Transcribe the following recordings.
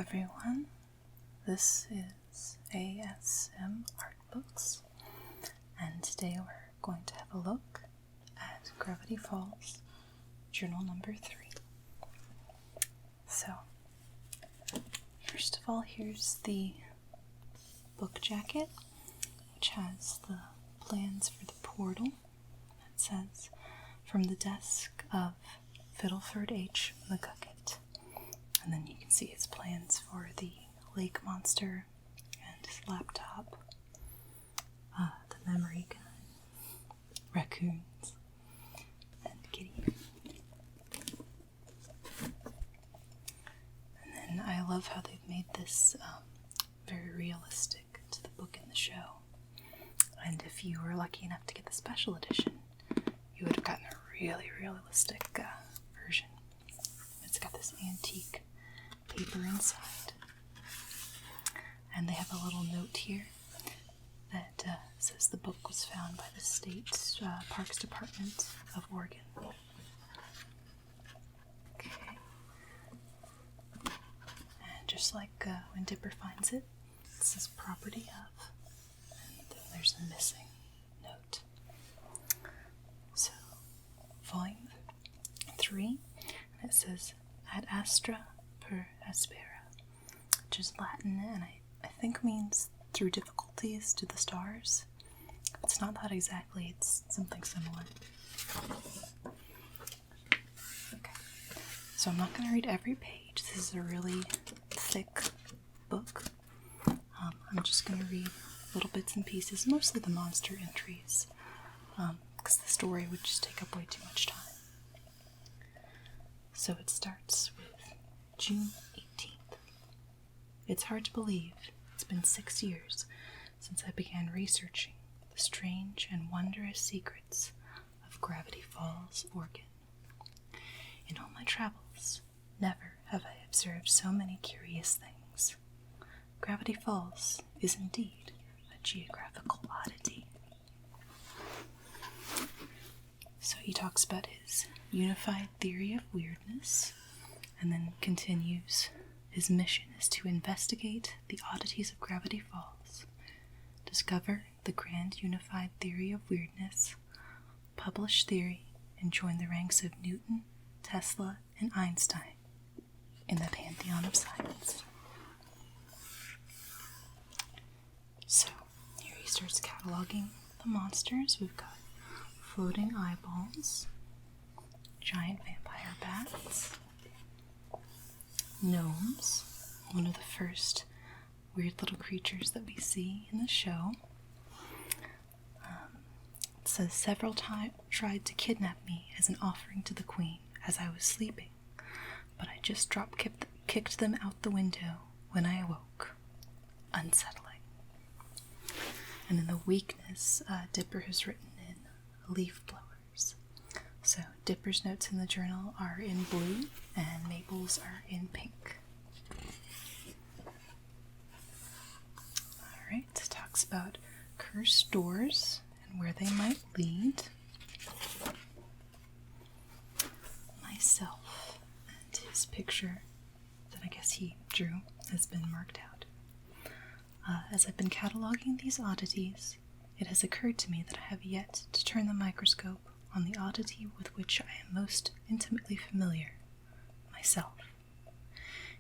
everyone. This is ASMART-books, and today we're going to have a look at Gravity Falls, journal number 3. So, first of all, here's the book jacket, which has the plans for the portal. It says, "From the desk of Fiddleford H. McGucket." And then you can see his plans for the lake monster and his laptop, the memory gun, raccoons, and kitty. And then I love how they've made this very realistic to the book in the show. And if you were lucky enough to get the special edition, you would have gotten a really realistic version. It's got this antique paper inside. And they have a little note here that says the book was found by the State Parks Department of Oregon. Okay. And just like when Dipper finds it, it says property of, and then there's a missing note. So, volume 3, and it says ad astra per aspera, which is Latin, and I think means through difficulties to the stars. It's not that exactly, it's something similar. Okay, so I'm not going to read every page. This is a really thick book. I'm just going to read little bits and pieces, mostly the monster entries, because the story would just take up way too much time. So it starts with June 18th. It's hard to believe it's been 6 years since I began researching the strange and wondrous secrets of Gravity Falls, Oregon. In all my travels, never have I observed so many curious things. Gravity Falls is indeed a geographical oddity. So he talks about his unified theory of weirdness, and then continues, his mission is to investigate the oddities of Gravity Falls, discover the grand unified theory of weirdness, publish theory, and join the ranks of Newton, Tesla, and Einstein in the pantheon of science. So, here he starts cataloging the monsters. We've got floating eyeballs, giant vampire bats, gnomes, one of the first weird little creatures that we see in the show. It says, several tried to kidnap me as an offering to the queen as I was sleeping, but I just kicked them out the window when I awoke. Unsettling. And in the weakness, Dipper has written in leaf blowers. So Dipper's notes in the journal are in blue, and Mabel's are in pink. Alright, talks about cursed doors and where they might lead. Myself and his picture that I guess he drew has been marked out. As I've been cataloging these oddities, it has occurred to me that I have yet to turn the microscope on the oddity with which I am most intimately familiar, myself.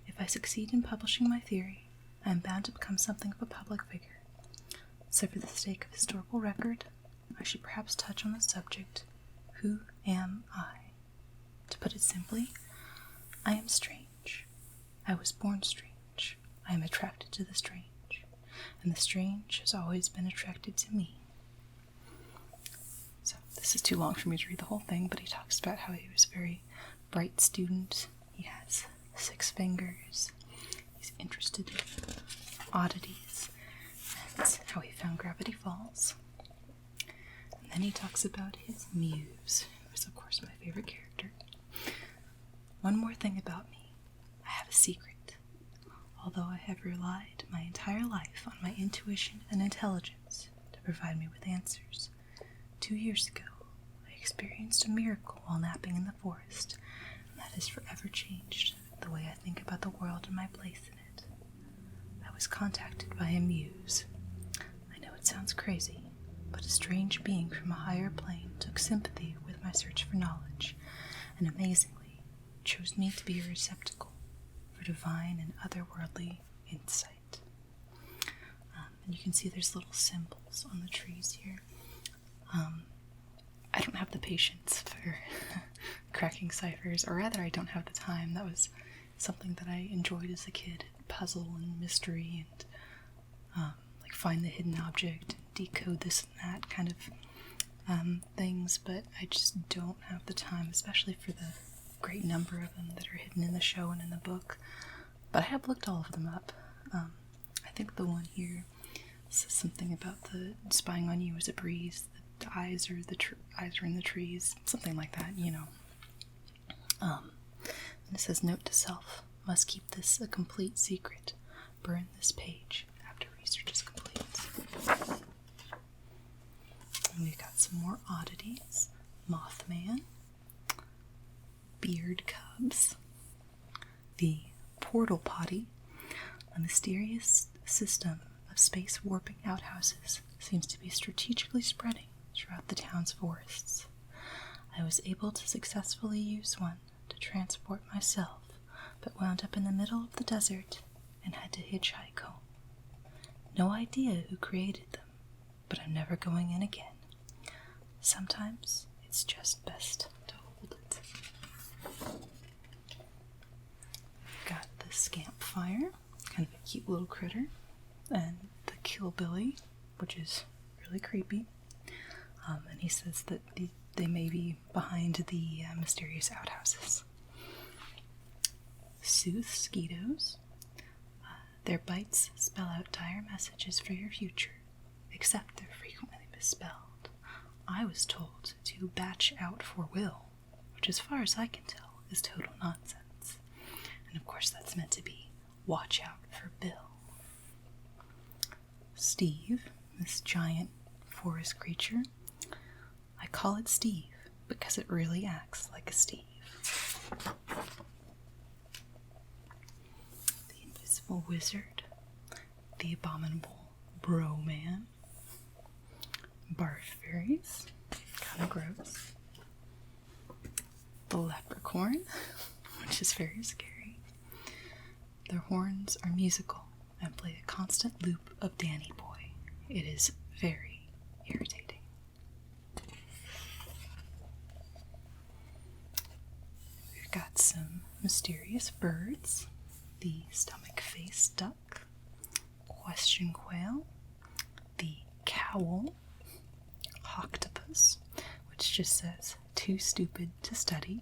If I succeed in publishing my theory, I am bound to become something of a public figure. So for the sake of historical record, I should perhaps touch on the subject, who am I? To put it simply, I am strange. I was born strange. I am attracted to the strange, and the strange has always been attracted to me. So this is too long for me to read the whole thing, but he talks about how he was a very bright student. He has 6 fingers. He's interested in oddities, and how he found Gravity Falls. And then he talks about his muse, who is of course my favorite character. One more thing about me. I have a secret. Although I have relied my entire life on my intuition and intelligence to provide me with answers, 2 years ago I experienced a miracle while napping in the forest, and that has forever changed the way I think about the world and my place in it. was contacted by a muse. I know it sounds crazy, but a strange being from a higher plane took sympathy with my search for knowledge, and amazingly chose me to be a receptacle for divine and otherworldly insight. And you can see there's little symbols on the trees here. I don't have the patience for cracking ciphers, or rather I don't have the time. That was something that I enjoyed as a kid, puzzle and mystery and like find the hidden object and decode this and that kind of things, but I just don't have the time, especially for the great number of them that are hidden in the show and in the book. But I have looked all of them up. I think the one here says something about the spying on you as a breeze, the eyes are in the trees, something like that, you know. And it says, note to self, must keep this a complete secret. Burn this page after research is complete. And we've got some more oddities. Mothman, beard cubs, the portal potty, a mysterious system of space warping outhouses seems to be strategically spreading throughout the town's forests. I was able to successfully use one to transport myself, but wound up in the middle of the desert and had to hitchhike home. No idea who created them, but I'm never going in again. Sometimes it's just best to hold it. Got the Scampfire, kind of a cute little critter, and the Killbilly, which is really creepy. And he says that they may be behind the mysterious outhouses. Soothskeetos. Their bites spell out dire messages for your future, except they're frequently misspelled. I was told to batch out for Will, which as far as I can tell is total nonsense. And of course that's meant to be watch out for Bill. Steve, this giant forest creature. I call it Steve because it really acts like a Steve. The Invisible Wizard, the Abominable Bro Man, Barf Fairies, kind of gross, the Leprechaun, which is very scary. Their horns are musical and play a constant loop of Danny Boy. It is very irritating. We've got some mysterious birds. The stomach-faced duck, question quail, the cowl, octopus, which just says too stupid to study,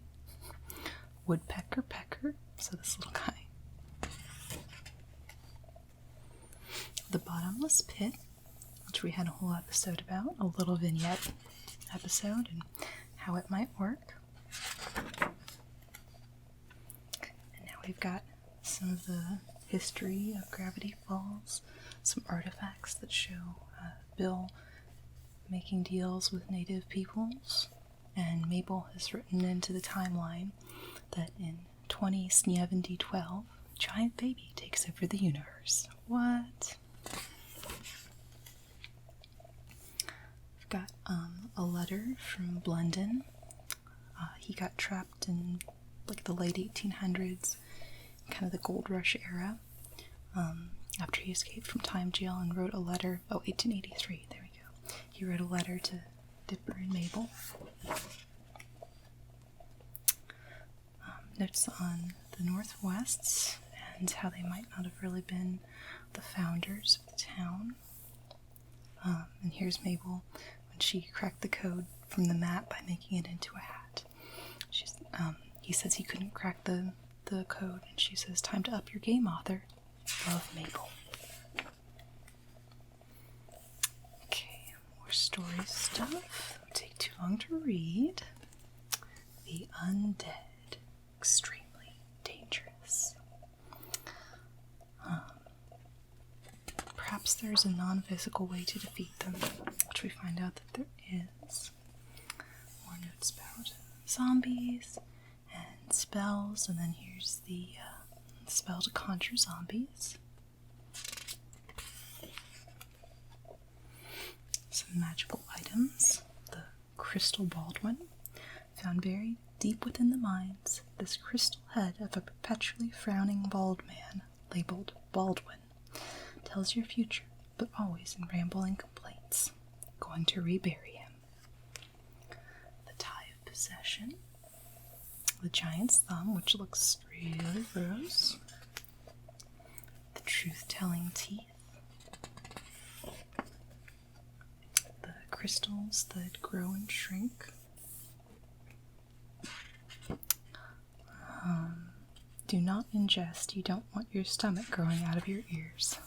woodpecker pecker, so this little guy, the bottomless pit, which we had a whole episode about, a little vignette episode and how it might work. And now we've got some of the history of Gravity Falls, some artifacts that show Bill making deals with native peoples, and Mabel has written into the timeline that in 2012, giant baby takes over the universe. What? I've got a letter from Blendon. He got trapped in like the late 1800s, kind of the gold rush era, after he escaped from time jail and wrote a letter. 1883, there we go. He wrote a letter to Dipper and Mabel. Notes on the Northwests and how they might not have really been the founders of the town. And here's Mabel when she cracked the code from the map by making it into a hat. He says he couldn't crack the code, and she says, time to up your game, author. Love, Mabel. Okay, more story stuff. It'll take too long to read. The Undead. Extremely dangerous. Perhaps there's a non-physical way to defeat them, which we find out that there is. More notes about zombies and spells, and then here's the spell to conjure zombies. some magical items. The crystal Baldwin, found buried deep within the mines. This crystal head of a perpetually frowning bald man, labeled Baldwin, tells your future, but always in rambling complaints. Going to rebury him. The tie of possession. The giant's thumb, which looks really gross. The truth-telling teeth. The crystals that grow and shrink. Do not ingest. You don't want your stomach growing out of your ears,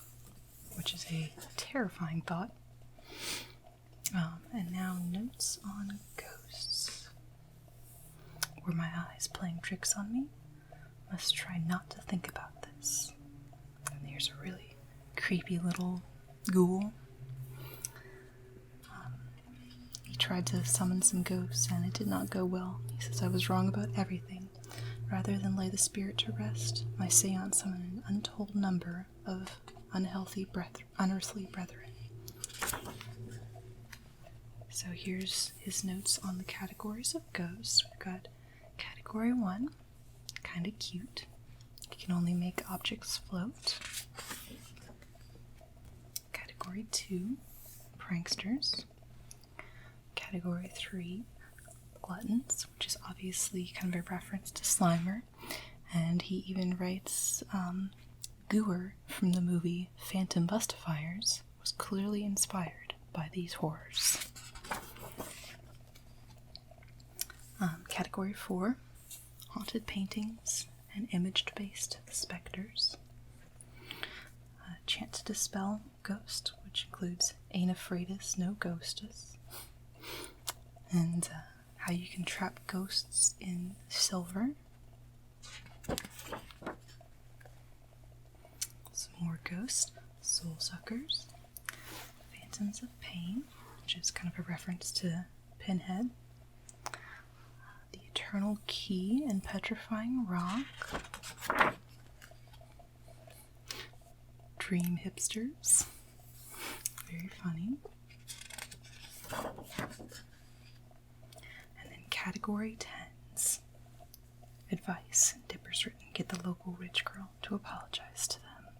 which is a terrifying thought. And now notes on ghosts. Were my eyes playing tricks on me? Must try not to think about this. And there's a really creepy little ghoul. He tried to summon some ghosts and it did not go well. He says I was wrong about everything. Rather than lay the spirit to rest, my seance summoned an untold number of unearthly brethren. So here's his notes on the categories of ghosts. We've got Category 1, kind of cute. You can only make objects float. Category 2, pranksters. Category 3, gluttons, which is obviously kind of a reference to Slimer. And he even writes, Gooer from the movie Phantom Bustifiers was clearly inspired by these horrors. Category 4, haunted paintings and image-based specters. Chant to dispel ghost, which includes Ain't Afraidus, No Ghostus. And how you can trap ghosts in silver. Some more ghosts, soul suckers, phantoms of pain, which is kind of a reference to Pinhead. The eternal key and petrifying rock. Dream hipsters, very funny. And then category 10s. Advice. Dipper's written, get the local rich girl to apologize to them.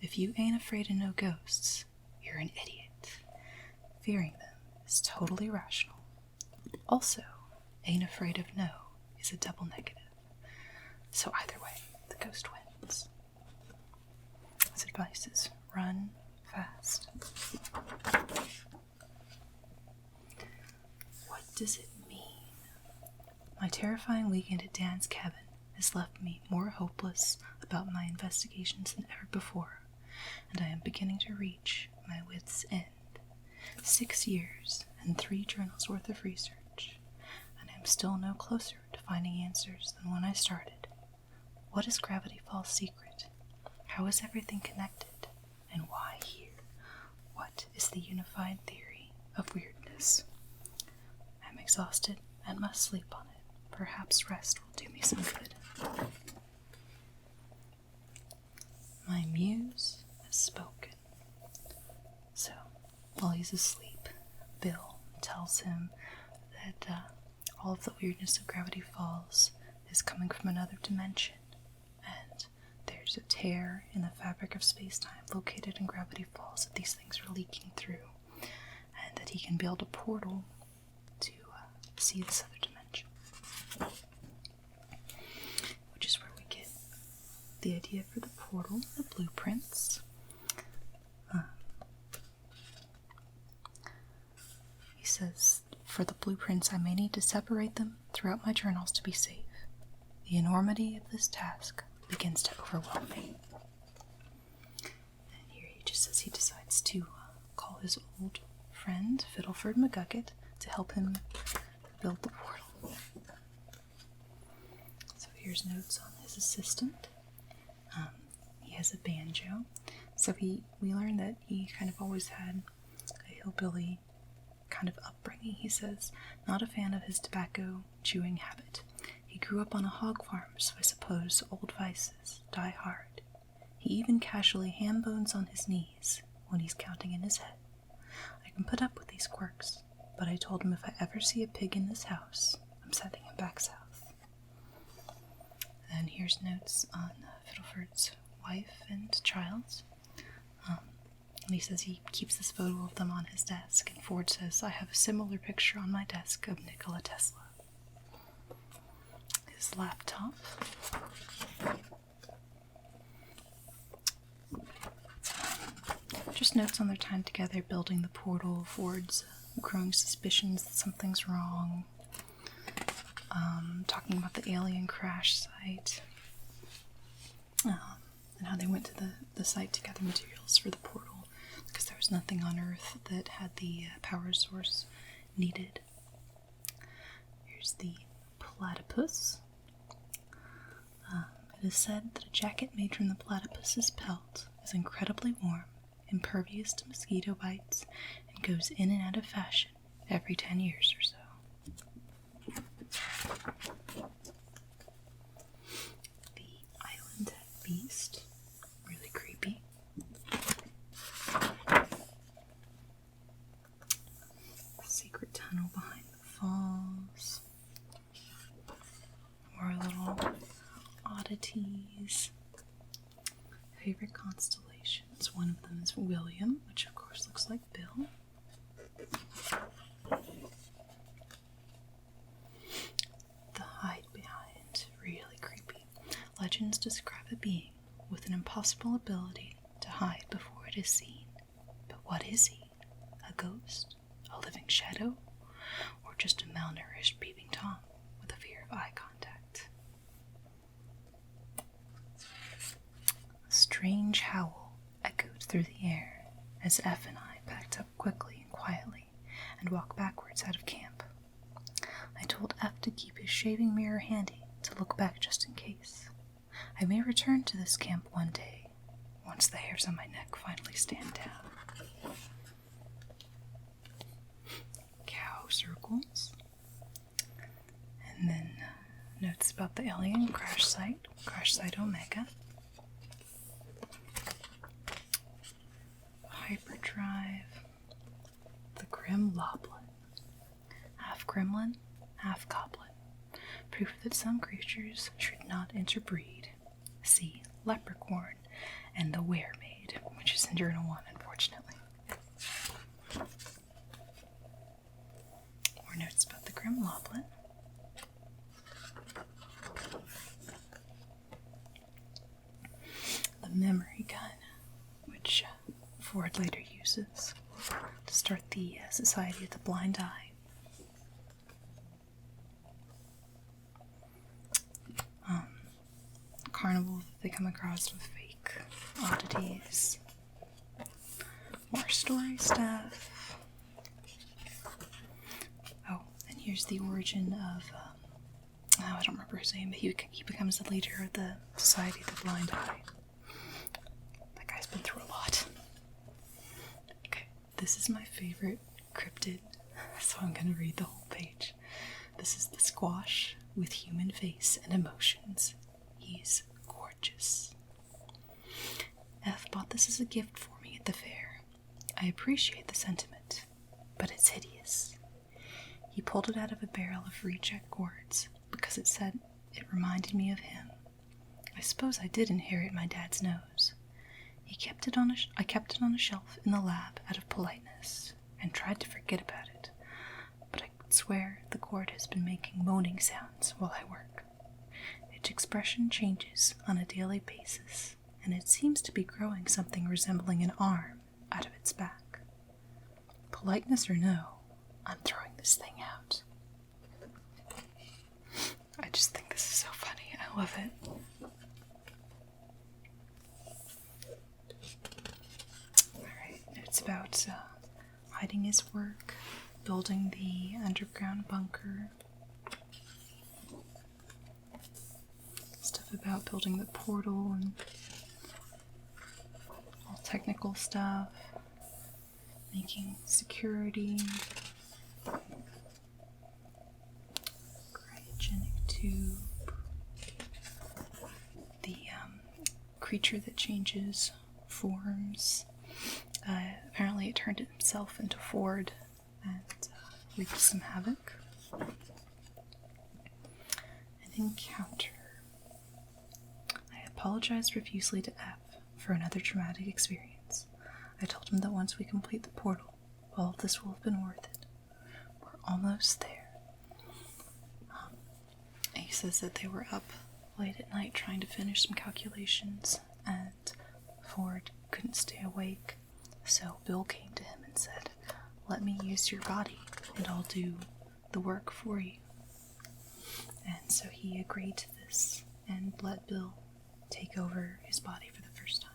If you ain't afraid of no ghosts, you're an idiot. Fearing them is totally rational. Also, ain't afraid of no is a double negative. So either way, the ghost wins. His advice is run fast. What does it mean? My terrifying weekend at Dan's cabin has left me more hopeless about my investigations than ever before, and I am beginning to reach my wit's end. 6 years and 3 journals worth of research, and I am still no closer to finding answers than when I started. What is Gravity Falls' secret? How is everything connected? And why here? What is the unified theory of weirdness? I am exhausted and must sleep on it. Perhaps rest will do me some good. My muse has spoken. So, while he's asleep, Bill tells him that all of the weirdness of Gravity Falls is coming from another dimension, and there's a tear in the fabric of space-time located in Gravity Falls that these things are leaking through, and that he can build a portal to see this other dimension. Which is where we get the idea for the portal, the blueprints. He says, for the blueprints I may need to separate them throughout my journals to be safe. The enormity of this task begins to overwhelm me. And here he just says he decides to call his old friend, Fiddleford McGucket, to help him build the portal. So here's notes on his assistant. He has a banjo. So we learned that he kind of always had a hillbilly kind of upbringing. He says, not a fan of his tobacco chewing habit. He grew up on a hog farm, so I suppose old vices die hard. He even casually ham bones on his knees when he's counting in his head. I and put up with these quirks, but I told him if I ever see a pig in this house, I'm sending him back south. And here's notes on Fiddleford's wife and child. And he says he keeps this photo of them on his desk, and Ford says, I have a similar picture on my desk of Nikola Tesla. His laptop. Just notes on their time together building the portal, Ford's growing suspicions that something's wrong, talking about the alien crash site, and how they went to the site to gather materials for the portal because there was nothing on Earth that had the power source needed. Here's the platypus. It is said that a jacket made from the platypus's pelt is incredibly warm, impervious to mosquito bites, and goes in and out of fashion every 10 years or so. The island beast, really creepy. Secret tunnel behind the falls. More little oddities. Favorite constellations. One of them is William, which of course looks like Bill. The hide behind. Really creepy. Legends describe a being with an impossible ability to hide before it is seen. But what is he? A ghost? A living shadow? Or just a malnourished peeping Tom with a fear of eye contact? A strange howl echoed through the air as F and I packed up quickly and quietly and walked backwards out of camp. I told F to keep his shaving mirror handy to look back just in case. I may return to this camp one day, once the hairs on my neck finally stand down. Cow circles. And then notes about the alien crash site Omega. Hyperdrive. The Grim Loblin. Half gremlin, half goblin. Proof that some creatures should not interbreed. See Leprechaun and the Weremaid, which is in Journal 1, unfortunately. More notes about the Grim Loblin. The memory gun, which Ford later uses to start the Society of the Blind Eye. Carnival that they come across with fake oddities. More story stuff. Oh, and here's the origin of, I don't remember his name, but he becomes the leader of the Society of the Blind Eye. That guy's been through a lot. Okay, this is my favorite cryptid, so I'm gonna read the whole page. This is the squash with human face and emotions. He's gorgeous. F bought this as a gift for me at the fair. I appreciate the sentiment, but it's hideous. He pulled it out of a barrel of reject gourds because it said it reminded me of him. I suppose I did inherit my dad's nose. I kept it on a shelf in the lab out of politeness and tried to forget about it, but I could swear the gourd has been making moaning sounds while I work. Its expression changes on a daily basis, and it seems to be growing something resembling an arm out of its back. Politeness or no, I'm throwing this thing out. I just think this is so funny. I love it. Alright, it's about hiding his work, building the underground bunker. Stuff about building the portal and all technical stuff, making security, cryogenic tube, the creature that changes forms, Apparently it turned itself into Ford and wreaked some havoc. An encounter. I apologized profusely to F for another traumatic experience. I told him that once we complete the portal, all of this will have been worth it. We're almost there. He says that they were up late at night trying to finish some calculations, and Ford couldn't stay awake, so Bill came to him and said, "Let me use your body, and I'll do the work for you." And so he agreed to this, and let Bill take over his body for the first time.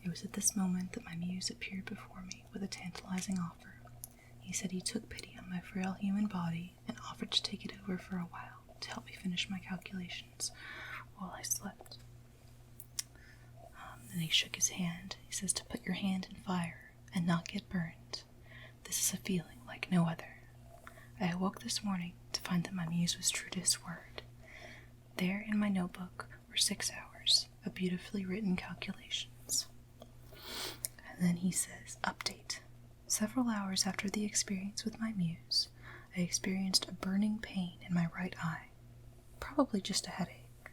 It was at this moment that my muse appeared before me with a tantalizing offer. He said he took pity on my frail human body and offered to take it over for a while to help me finish my calculations while I slept. Then he shook his hand. He says to put your hand in fire and not get burned. This is a feeling like no other. I awoke this morning to find that my muse was true to his word. There in my notebook were 6 hours of beautifully written calculations. And then he says, update. Several hours after the experience with my muse, I experienced a burning pain in my right eye. Probably just a headache.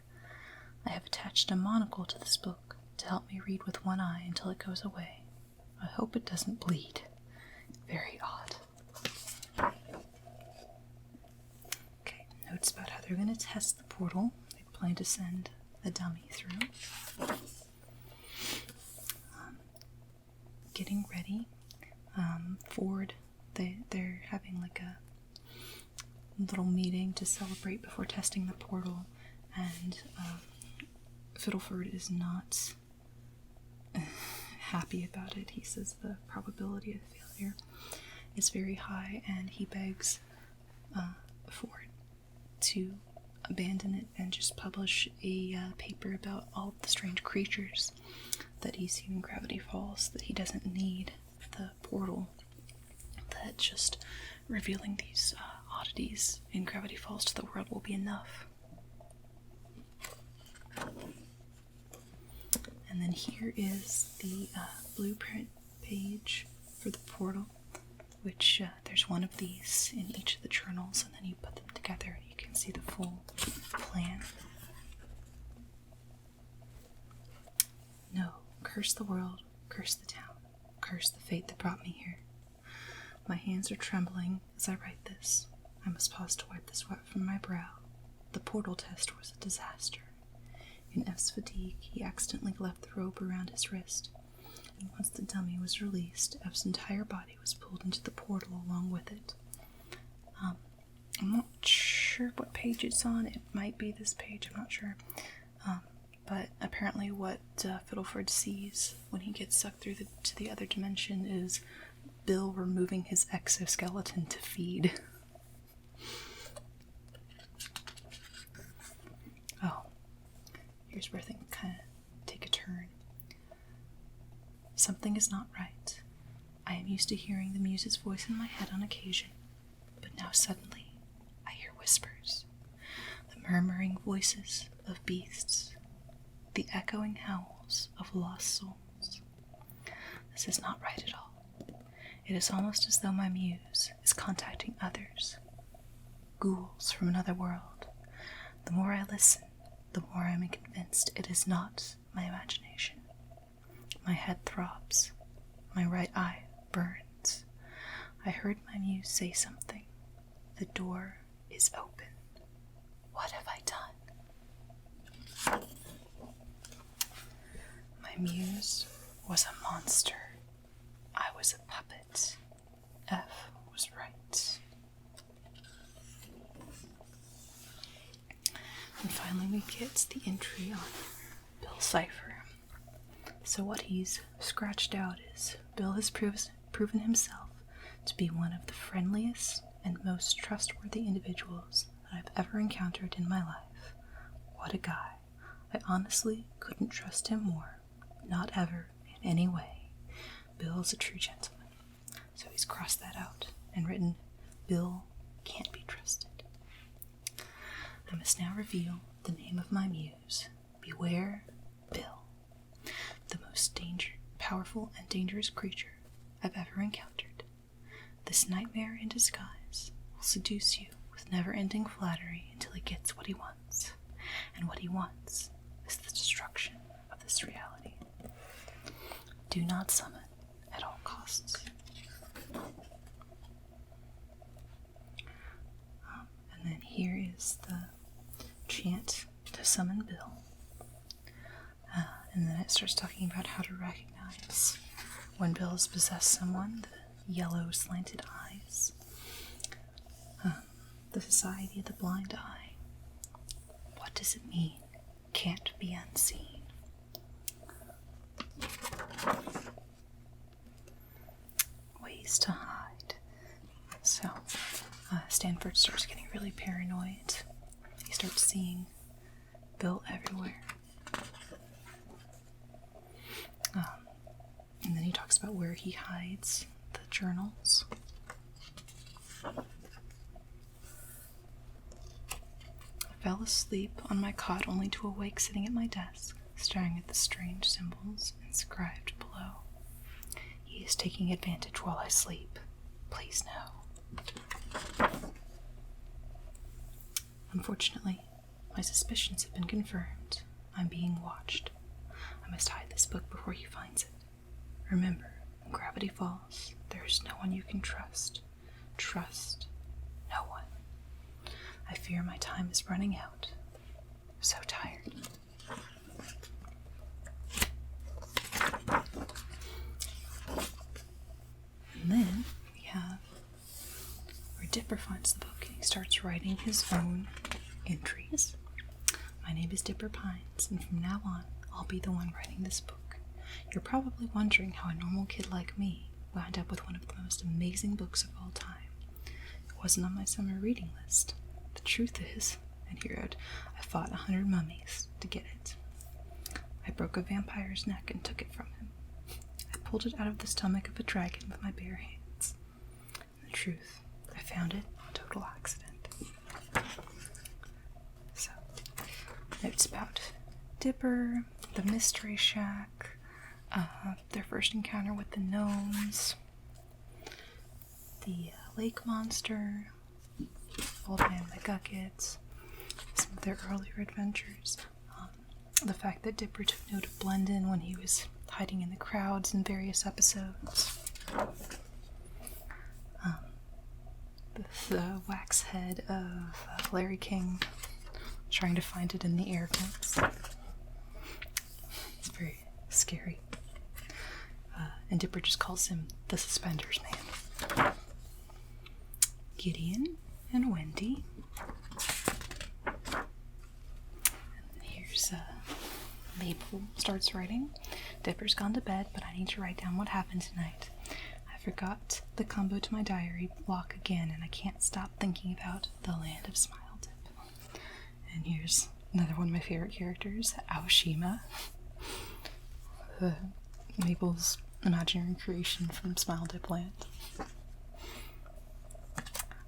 I have attached a monocle to this book to help me read with one eye until it goes away. I hope it doesn't bleed. Very odd. Okay, notes about how they're going to test the portal. They plan to send a dummy through. Getting ready. Ford, they're having like a little meeting to celebrate before testing the portal, and Fiddleford is not happy about it. He says the probability of failure is very high, and he begs Ford to abandon it and just publish a paper about all of the strange creatures that he's seen in Gravity Falls, that he doesn't need the portal, that just revealing these oddities in Gravity Falls to the world will be enough. And then here is the blueprint page for the portal, which there's one of these in each of the journals, and then you put them together and you can see the full plan. No, curse the world, curse the town, curse the fate that brought me here. My hands are trembling as I write this. I must pause to wipe the sweat from my brow. The portal test was a disaster. In F's fatigue, he accidentally left the rope around his wrist, and once the dummy was released, F's entire body was pulled into the portal along with it. I'm not sure what page it's on. It might be this page, I'm not sure. But apparently what Fiddleford sees when he gets sucked through to the other dimension is Bill removing his exoskeleton to feed. Oh, here's where things kind of take a turn. Something is not right. I am used to hearing the muse's voice in my head on occasion, but now suddenly I hear whispers, the murmuring voices of beasts, the echoing howls of lost souls. This is not right at all. It is almost as though my muse is contacting others, ghouls from another world. The more I listen, the more I am convinced it is not my imagination. My head throbs. My right eye burns. I heard my muse say something. The door is open. What have I done? My muse was a monster. I was a puppet. F was right. And finally we get the entry on Bill Cipher. So what he's scratched out is Bill has proven himself to be one of the friendliest and most trustworthy individuals that I've ever encountered in my life. What a guy. I honestly couldn't trust him more. Not ever, in any way. Bill is a true gentleman. So he's crossed that out and written, Bill can't be trusted. I must now reveal the name of my muse, Beware Bill, the most powerful and dangerous creature I've ever encountered. This nightmare in disguise will seduce you with never-ending flattery until he gets what he wants. And what he wants is the destruction of this reality. Do not summon at all costs. And then here is the chant to summon Bill. And then it starts talking about how to recognize when Bill has possessed someone, the yellow slanted eyes, the Society of the Blind Eye. What does it mean? Can't be unseen. Ways to hide. So, Stanford starts getting really paranoid. He starts seeing Bill everywhere. And then he talks about where he hides the journals. I fell asleep on my cot only to awake sitting at my desk, staring at the strange symbols inscribed below. He is taking advantage while I sleep. Please no. Unfortunately, my suspicions have been confirmed. I'm being watched. I must hide this book before he finds it. Remember, when gravity falls, there is no one you can trust. Trust no one. I fear my time is running out. I'm so tired. And then we have where Dipper finds the book and he starts writing his own entries. My name is Dipper Pines, and from now on, I'll be the one writing this book. You're probably wondering how a normal kid like me wound up with one of the most amazing books of all time. It wasn't on my summer reading list. The truth is, and he wrote, I fought 100 mummies to get it. I broke a vampire's neck and took it from him. I pulled it out of the stomach of a dragon with my bare hands. And the truth, I found it on total accident. So, notes about Dipper, the Mystery Shack, their first encounter with the gnomes, the lake monster, Old Man McGucket, some of their earlier adventures, the fact that Dipper took note of Blendon when he was hiding in the crowds in various episodes, the wax head of Larry King trying to find it in the air vents. It's very scary. And Dipper just calls him the Suspenders Man. Gideon and Wendy. And here's Mabel starts writing. Dipper's gone to bed, but I need to write down what happened tonight. I forgot the combo to my diary block again, and I can't stop thinking about the land of Smile Dip. And here's another one of my favorite characters, Aoshima. Mabel's imaginary creation from Smile Dip Land.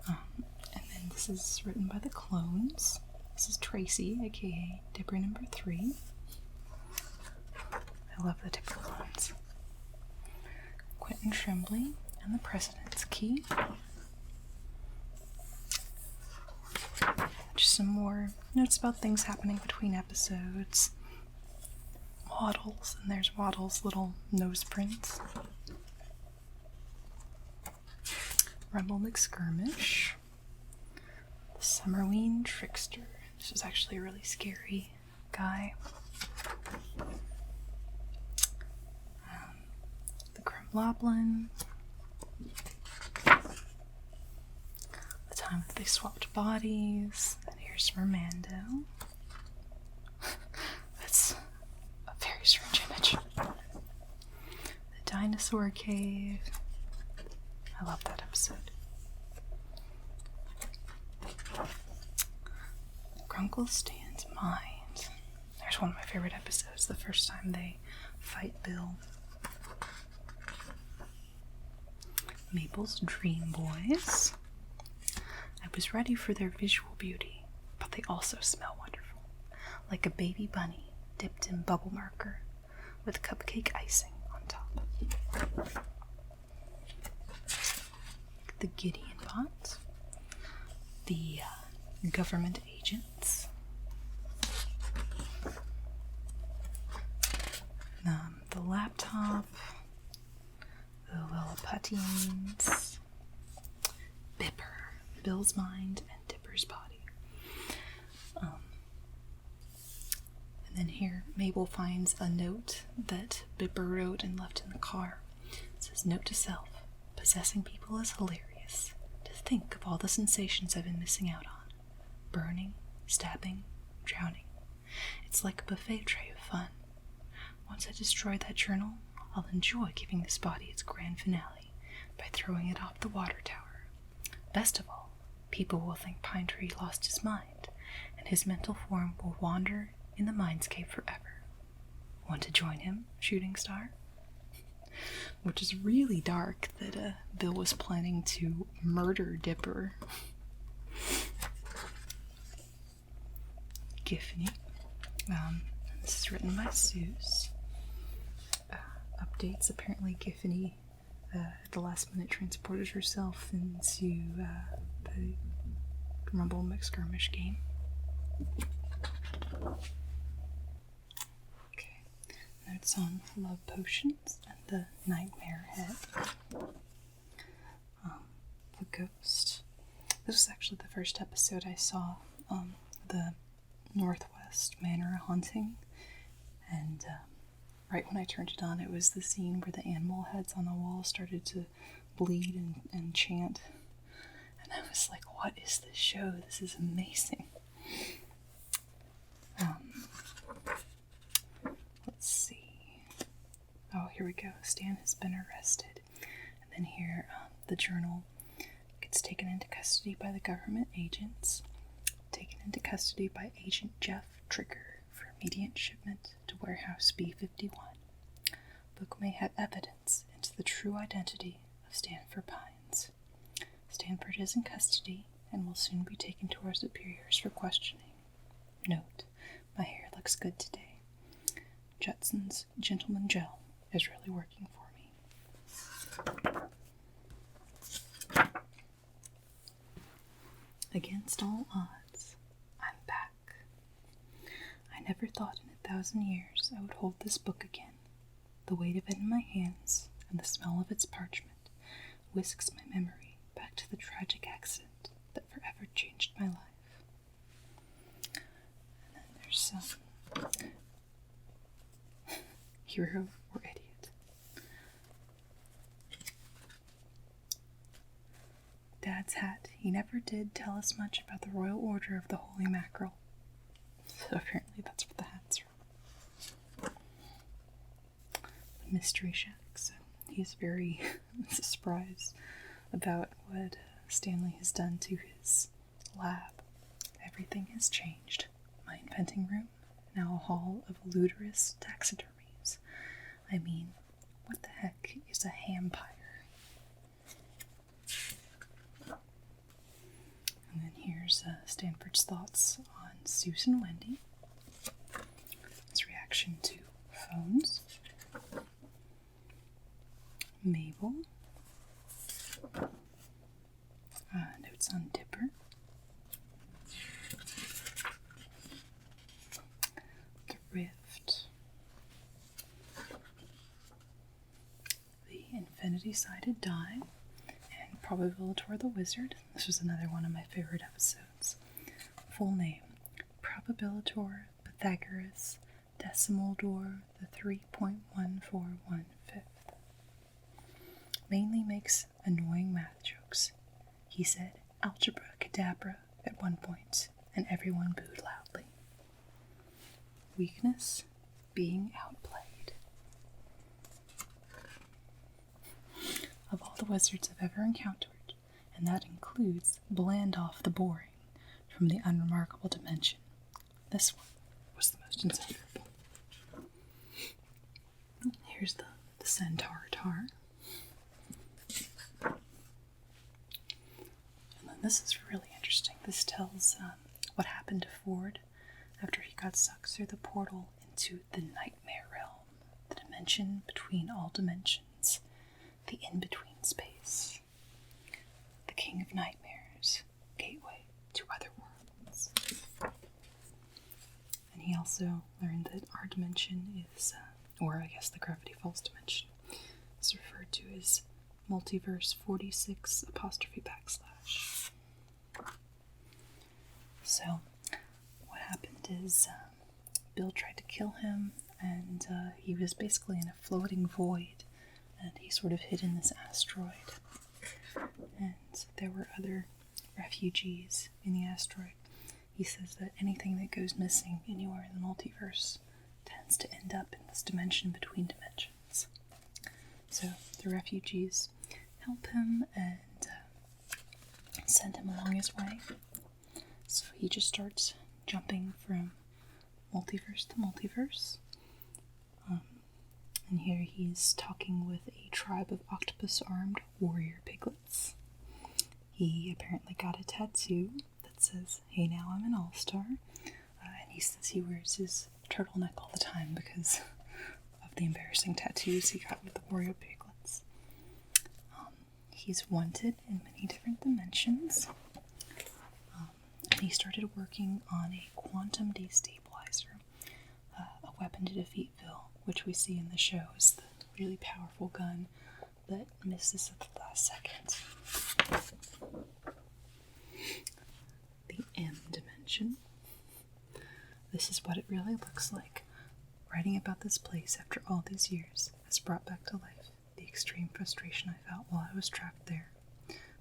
And then this is written by the clones. This is Tracy, aka Dipper number 3. I love the Dipper clones. Quentin Tremblay and the President's Key. Just some more notes about things happening between episodes. Waddles, and there's Waddle's little nose prints. Rumble McSkirmish. The Summerween Trickster. This was actually a really scary guy. The Grimloblin. The time that they swapped bodies. And here's Mermando. That's a very strange image. The Dinosaur Cave. I love that episode. Grunkle Stan's Mind. There's one of my favorite episodes, the first time they fight Bill. Mabel's Dream Boys. I was ready for their visual beauty, but they also smell wonderful. Like a baby bunny, dipped in bubble marker with cupcake icing on top. The Gideon bot, the government agents, the laptop, the Lilliputians, Bipper, Bill's mind, and Dipper's body. And then here, Mabel finds a note that Bipper wrote and left in the car. It says, "Note to self, possessing people is hilarious. To think of all the sensations I've been missing out on. Burning, stabbing, drowning. It's like a buffet tray of fun. Once I destroy that journal, I'll enjoy giving this body its grand finale by throwing it off the water tower. Best of all, people will think Pine Tree lost his mind, and his mental form will wander in the mindscape forever. Want to join him, shooting star?" Which is really dark that Bill was planning to murder Dipper. Giffany. This is written by Seuss. Updates. Apparently Giffany at the last minute transported herself into the Rumble McSkirmish game. Okay. Notes on love potions and the nightmare head. The ghost. This was actually the first episode I saw, the Northwest Manor haunting, and right when I turned it on, it was the scene where the animal heads on the wall started to bleed and chant, and I was like, what is this show? This is amazing. Let's see. Oh, here we go. Stan has been arrested. And then here, the journal gets taken into custody by the government agents. Taken into custody by Agent Jeff Trigger for immediate shipment to Warehouse B51. Book may have evidence into the true identity of Stanford Pines. Stanford is in custody and will soon be taken to our superiors for questioning. Note, my hair looks good today. Judson's Gentleman Gel is really working for me. Against all odds, I'm back. I never thought in 1,000 years I would hold this book again. The weight of it in my hands and the smell of its parchment whisks my memory back to the tragic accident that forever changed my life. And then there's some hero or idiot. Dad's hat. He never did tell us much about the Royal Order of the Holy Mackerel. So apparently that's what the hat's from. The Mystery Shack. So he's very surprised about what Stanley has done to his lab. Everything has changed. My inventing room, now a hall of ludicrous taxidermies. I mean, what the heck is a hampire? And then here's Stanford's thoughts on Seuss and Wendy. His reaction to phones. Mabel. Notes on Dipper. The Rift. The Infinity-Sided Die. And Probabilitor the Wizard. This was another one of my favorite episodes. Full name: Probabilitor Pythagoras Decimal Door the 3.141 fifth. Mainly makes annoying math jokes. He said algebra cadabra at one point, and everyone booed loudly. Weakness: being outplayed. Of all the wizards I've ever encountered, and that includes Blandoff the Boring from the Unremarkable Dimension, this one was the most insufferable. Here's the Centaur Tar. And then this is really interesting. This tells what happened to Ford after he got sucked through the portal to the nightmare realm, the dimension between all dimensions, the in-between space, the king of nightmares, gateway to other worlds. And he also learned that our dimension is, or I guess the Gravity Falls dimension, is referred to as Multiverse 46 '/. So, what happened is Bill tried to kill him, and he was basically in a floating void, and he sort of hid in this asteroid. And there were other refugees in the asteroid. He says that anything that goes missing anywhere in the multiverse tends to end up in this dimension between dimensions. So the refugees help him and send him along his way. So he just starts jumping from multiverse to multiverse. And here he's talking with a tribe of octopus-armed warrior piglets. He apparently got a tattoo that says, "Hey, now I'm an all-star." And he says he wears his turtleneck all the time because of the embarrassing tattoos he got with the warrior piglets. He's wanted in many different dimensions. And he started working on a quantum destabilizer, a weapon to defeat Bill, which we see in the show is the really powerful gun that misses at the last second. The M dimension. This is what it really looks like. Writing about this place after all these years has brought back to life the extreme frustration I felt while I was trapped there.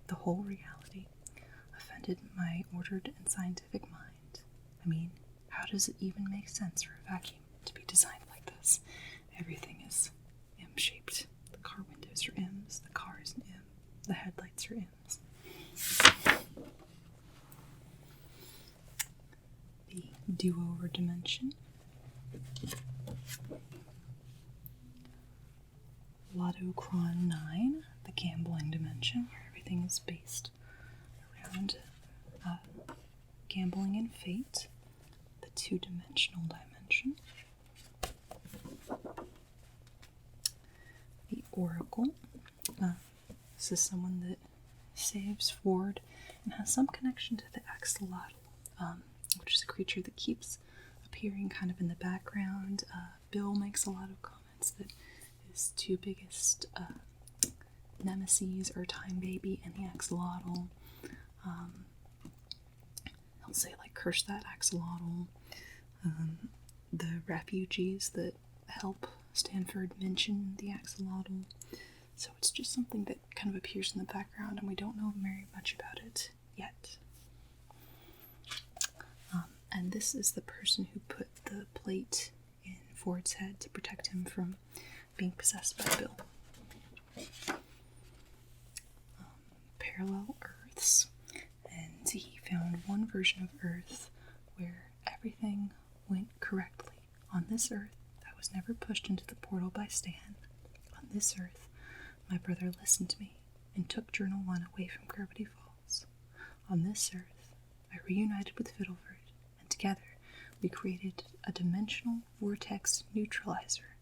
The whole reality offended my ordered and scientific mind. I mean, how does it even make sense for a vacuum to be designed like this? Everything is M-shaped. The car windows are M's, the car is an M, the headlights are M's. The do-over dimension. Lottocron 9, the gambling dimension, where everything is based around gambling and fate. The two-dimensional dimension. The Oracle. This is someone that saves Ford and has some connection to the axolotl, which is a creature that keeps appearing kind of in the background. Bill makes a lot of comments that his two biggest nemeses are Time Baby and the axolotl. He'll say, like, curse that axolotl. The refugees that help Stanford mention the axolotl. So it's just something that kind of appears in the background, and we don't know very much about it yet. And this is the person who put the plate in Ford's head to protect him from being possessed by Bill. Parallel Earths. And he found one version of Earth where everything went correctly. On this Earth, I was never pushed into the portal by Stan. On this Earth, my brother listened to me and took Journal 1 away from Gravity Falls. On this Earth, I reunited with Fiddleford, and together we created a dimensional vortex neutralizer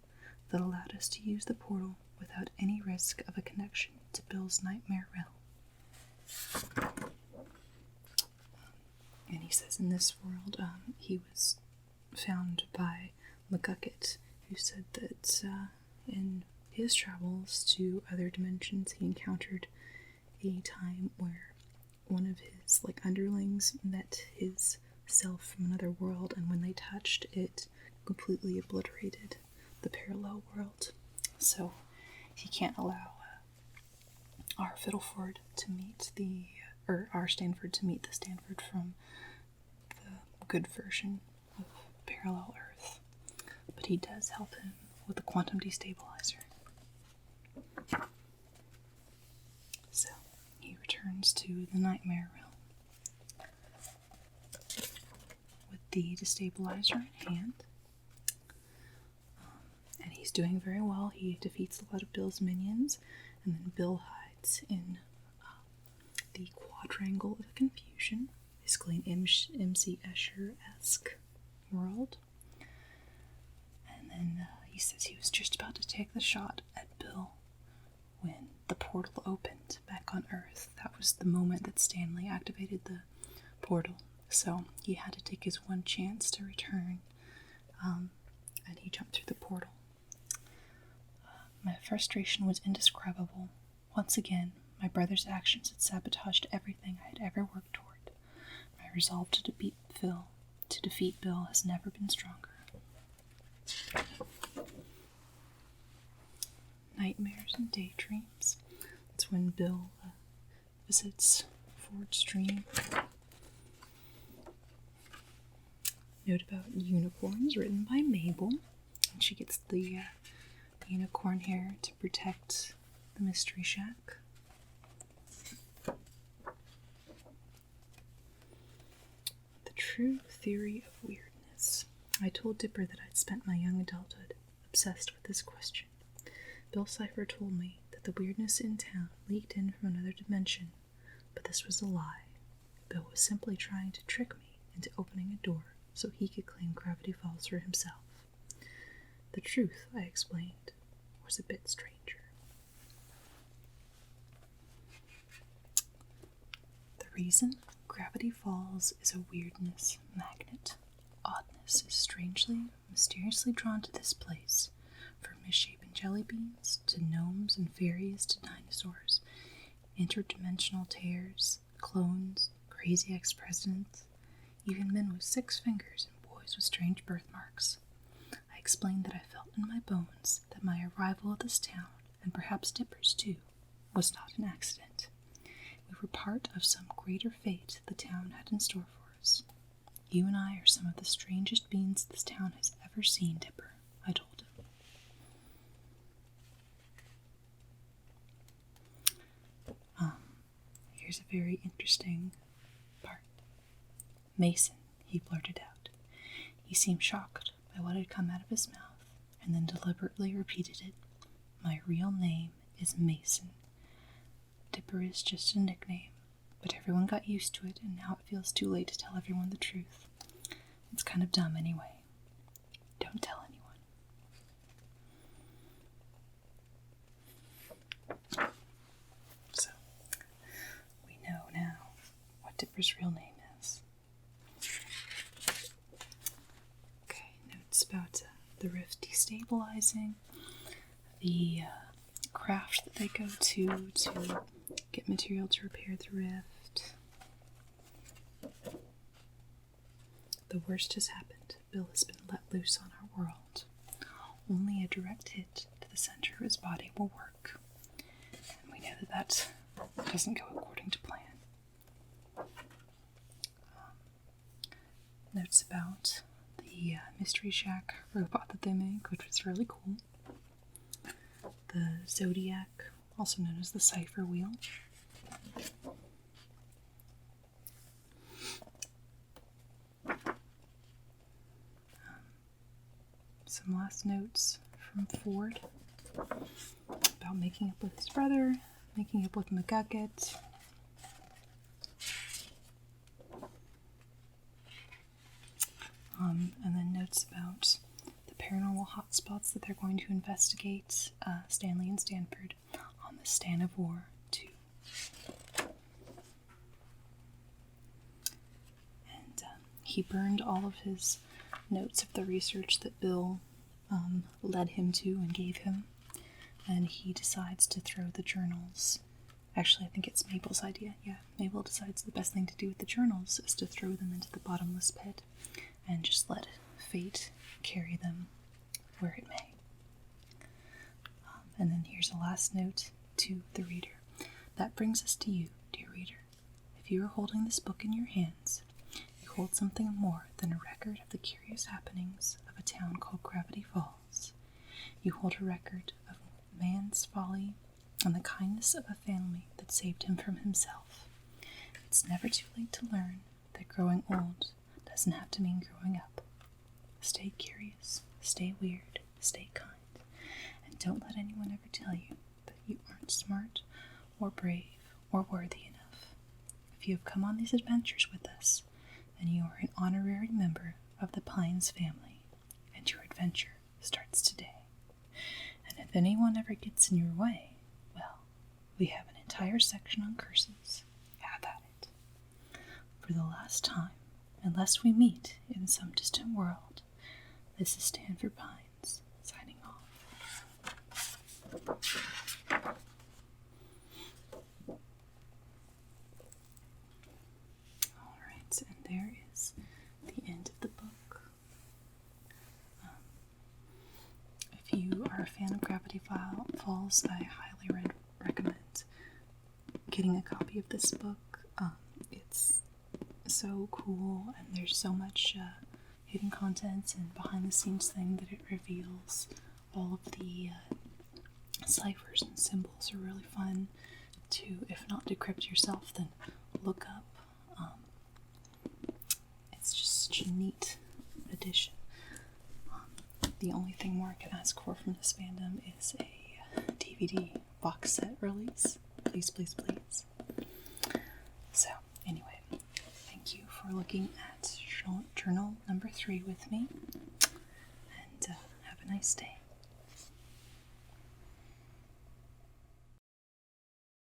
that allowed us to use the portal without any risk of a connection to Bill's nightmare realm. And he says in this world, he was found by McGucket, who said that in his travels to other dimensions, he encountered a time where one of his underlings met his self from another world, and when they touched, it completely obliterated the parallel world. So he can't allow our Fiddleford to meet our Stanford to meet the Stanford from the good version of Parallel Earth. But he does help him with the quantum destabilizer. So he returns to the nightmare realm with the destabilizer in hand. And he's doing very well. He defeats a lot of Bill's minions, and then Bill hides in the Quadrangle of Confusion, basically an M.C. Escher-esque world. then he says he was just about to take the shot at Bill when the portal opened back on Earth. That was the moment that Stanley activated the portal. So he had to take his one chance to return, and he jumped through the portal. My frustration was indescribable. Once again, my brother's actions had sabotaged everything I had ever worked toward. My resolve to defeat Bill has never been stronger. Nightmares and daydreams. It's when Bill visits Ford's dream. Note about unicorns written by Mabel. And she gets the unicorn hair to protect the Mystery Shack. The true theory of weirdness. I told Dipper that I'd spent my young adulthood obsessed with this question. Bill Cipher told me that the weirdness in town leaked in from another dimension, but this was a lie. Bill was simply trying to trick me into opening a door so he could claim Gravity Falls for himself. The truth, I explained, was a bit stranger. The reason Gravity Falls is a weirdness magnet. Oddness is strangely, mysteriously drawn to this place, from misshapen jelly beans to gnomes and fairies to dinosaurs, interdimensional tears, clones, crazy ex-presidents, even men with 6 fingers and boys with strange birthmarks. I explained that I felt in my bones that my arrival at this town, and perhaps Dipper's too, was not an accident. We were part of some greater fate the town had in store for us. You and I are some of the strangest beings this town has ever seen, Dipper, I told him. Here's a very interesting part. Mason, he blurted out. He seemed shocked by what had come out of his mouth, and then deliberately repeated it. My real name is Mason. Dipper is just a nickname, but everyone got used to it, and now it feels too late to tell everyone the truth. It's kind of dumb anyway. Don't tell anyone. So, we know now what Dipper's real name is. Okay, notes about the rift destabilizing, the craft that they go to get material to repair the rift. The worst has happened. Bill has been let loose on our world. Only a direct hit to the center of his body will work. And we know that doesn't go according to plan. Notes about the Mystery Shack robot that they make, which was really cool. The Zodiac, also known as the Cipher wheel. Some last notes from Ford about making up with his brother, making up with McGucket. And then notes about the paranormal hotspots that they're going to investigate, Stanley and Stanford, on the Stand of War 2. And he burned all of his notes of the research that Bill led him to and gave him, and he decides to throw the journals. Actually, I think it's Mabel's idea. Yeah, Mabel decides the best thing to do with the journals is to throw them into the bottomless pit and just let fate carry them where it may. And then here's a last note to the reader. That brings us to you, dear reader. If you are holding this book in your hands, you hold something more than a record of the curious happenings of a town called Gravity Falls. You hold a record of man's folly and the kindness of a family that saved him from himself. It's never too late to learn that growing old doesn't have to mean growing up. Stay curious, stay weird, stay kind, and don't let anyone ever tell you that you aren't smart or brave or worthy enough. If you have come on these adventures with us, then you are an honorary member of the Pines family, and your adventure starts today. And if anyone ever gets in your way, well, we have an entire section on curses. Have at it. For the last time, unless we meet in some distant world, this is Stanford Pines, signing off. Alright, and there is the end of the book. If you are a fan of Gravity Falls, I highly recommend getting a copy of this book. It's so cool, and there's so much hidden content and behind-the-scenes thing that it reveals. All of the ciphers and symbols are really fun to, if not decrypt yourself, then look up. It's just such a neat addition. The only thing more I can ask for from this fandom is a DVD box set release. Please, please, please. So, anyway, thank you for looking at journal number 3 with me, and have a nice day.